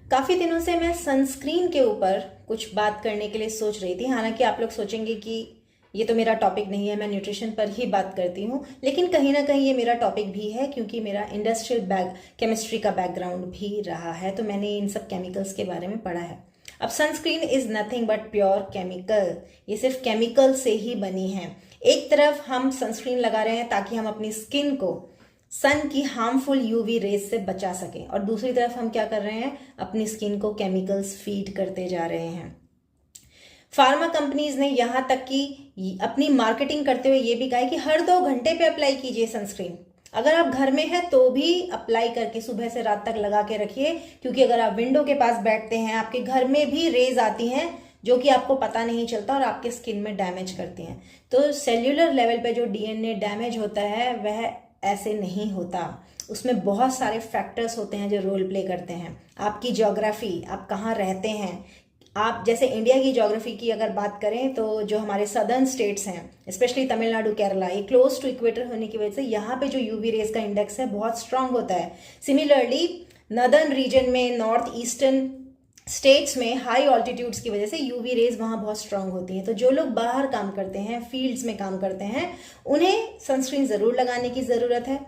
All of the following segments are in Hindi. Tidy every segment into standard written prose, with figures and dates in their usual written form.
काफ़ी दिनों से मैं सनस्क्रीन के ऊपर कुछ बात करने के लिए सोच रही थी। हालांकि आप लोग सोचेंगे कि ये तो मेरा टॉपिक नहीं है, मैं न्यूट्रिशन पर ही बात करती हूँ, लेकिन कहीं ना कहीं ये मेरा टॉपिक भी है क्योंकि मेरा इंडस्ट्रियल केमिस्ट्री का बैकग्राउंड भी रहा है, तो मैंने इन सब केमिकल्स के बारे में पढ़ा है। अब sunscreen is nothing but pure chemical, ये सिर्फ केमिकल से ही बनी है। एक तरफ हम सनस्क्रीन लगा रहे हैं ताकि हम अपनी स्किन को सन की हार्मफुल यूवी रेज से बचा सकें, और दूसरी तरफ हम क्या कर रहे हैं, अपनी स्किन को केमिकल्स फीड करते जा रहे हैं। फार्मा कंपनीज ने यहां तक कि अपनी मार्केटिंग करते हुए ये भी कहा है कि हर 2 घंटे पे अप्लाई कीजिए सनस्क्रीन। अगर आप घर में हैं तो भी अप्लाई करके सुबह से रात तक लगा के रखिए, क्योंकि अगर आप विंडो के पास बैठते हैं आपके घर में भी रेज आती हैं जो कि आपको पता नहीं चलता और आपके स्किन में डैमेज करती हैं। तो सेल्यूलर लेवल पे जो डीएनए डैमेज होता है वह ऐसे नहीं होता, उसमें बहुत सारे फैक्टर्स होते हैं जो रोल प्ले करते हैं। आपकी ज्योग्राफी, आप कहाँ रहते हैं, आप जैसे इंडिया की ज्योग्राफी की अगर बात करें तो जो हमारे सदर्न स्टेट्स हैं, स्पेशली तमिलनाडु, केरला, ये क्लोज टू इक्वेटर होने की वजह से यहाँ पे जो यूवी रेज का इंडेक्स है बहुत स्ट्रांग होता है। सिमिलरली नॉर्दर्न रीजन में, नॉर्थ ईस्टर्न स्टेट्स में हाई ऑल्टीट्यूड्स की वजह से यूवी रेज वहाँ बहुत स्ट्रांग होती हैं। तो जो लोग बाहर काम करते हैं, फील्ड्स में काम करते हैं, उन्हें सनस्क्रीन ज़रूर लगाने की ज़रूरत है।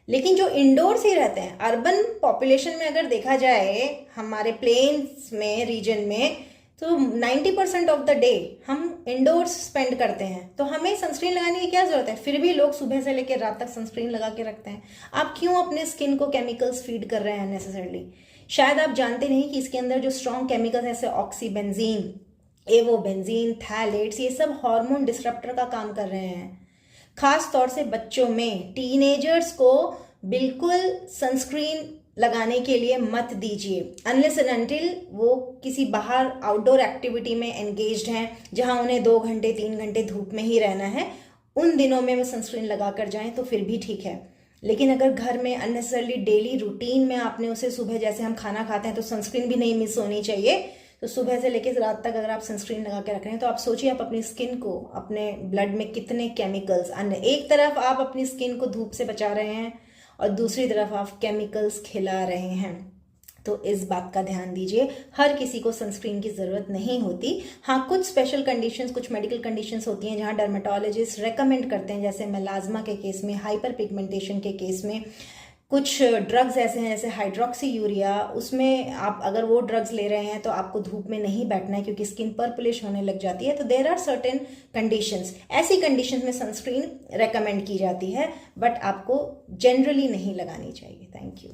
लेकिन जो इंडोर्स ही रहते हैं, अर्बन पॉपुलेशन में अगर देखा जाए, हमारे प्लेन्स में, रीजन में, तो 90% ऑफ द डे हम इंडोर्स स्पेंड करते हैं, तो हमें सनस्क्रीन लगाने की क्या जरूरत है? फिर भी लोग सुबह से लेकर रात तक सनस्क्रीन लगा के रखते हैं। आप क्यों अपने स्किन को केमिकल्स फीड कर रहे हैं नेसेसरली? शायद आप जानते नहीं कि इसके अंदर जो स्ट्रॉन्ग केमिकल्स जैसे ऑक्सीबेंजीन, एवोबेंजीन, थैलेट्स, ये सब हार्मोन डिस्रप्टर का काम कर रहे हैं। खास तौर से बच्चों में, टीनेजर्स को बिल्कुल सनस्क्रीन लगाने के लिए मत दीजिए अनलेस एंड अनटिल वो किसी बाहर आउटडोर एक्टिविटी में एंगेज्ड हैं जहां उन्हें 2 घंटे 3 घंटे धूप में ही रहना है। उन दिनों में वो सनस्क्रीन लगा कर जाएं तो फिर भी ठीक है। लेकिन अगर घर में अननेसेसरली डेली रूटीन में आपने उसे, सुबह जैसे हम खाना खाते हैं तो सनस्क्रीन भी नहीं मिस होनी चाहिए, तो सुबह से लेकर रात तक अगर आप सनस्क्रीन लगा के रख रहे हैं तो आप सोचिए आप अपनी स्किन को, अपने ब्लड में कितने केमिकल्स, एक तरफ आप अपनी स्किन को धूप से बचा रहे हैं और दूसरी तरफ आप केमिकल्स खिला रहे हैं। तो इस बात का ध्यान दीजिए। हर किसी को सनस्क्रीन की ज़रूरत नहीं होती। हाँ, कुछ स्पेशल कंडीशंस, कुछ मेडिकल कंडीशंस होती हैं जहाँ डर्मेटोलॉजिस्ट रेकमेंड करते हैं, जैसे मेलाज्मा के केस में, हाइपर पिगमेंटेशन के केस में। कुछ ड्रग्स ऐसे हैं जैसे हाइड्रोक्सी यूरिया, उसमें आप अगर वो ड्रग्स ले रहे हैं तो आपको धूप में नहीं बैठना है क्योंकि स्किन पर्पलिश होने लग जाती है। तो देयर आर सर्टेन कंडीशंस, ऐसी कंडीशंस में सनस्क्रीन रेकमेंड की जाती है, बट आपको जनरली नहीं लगानी चाहिए। Thank you.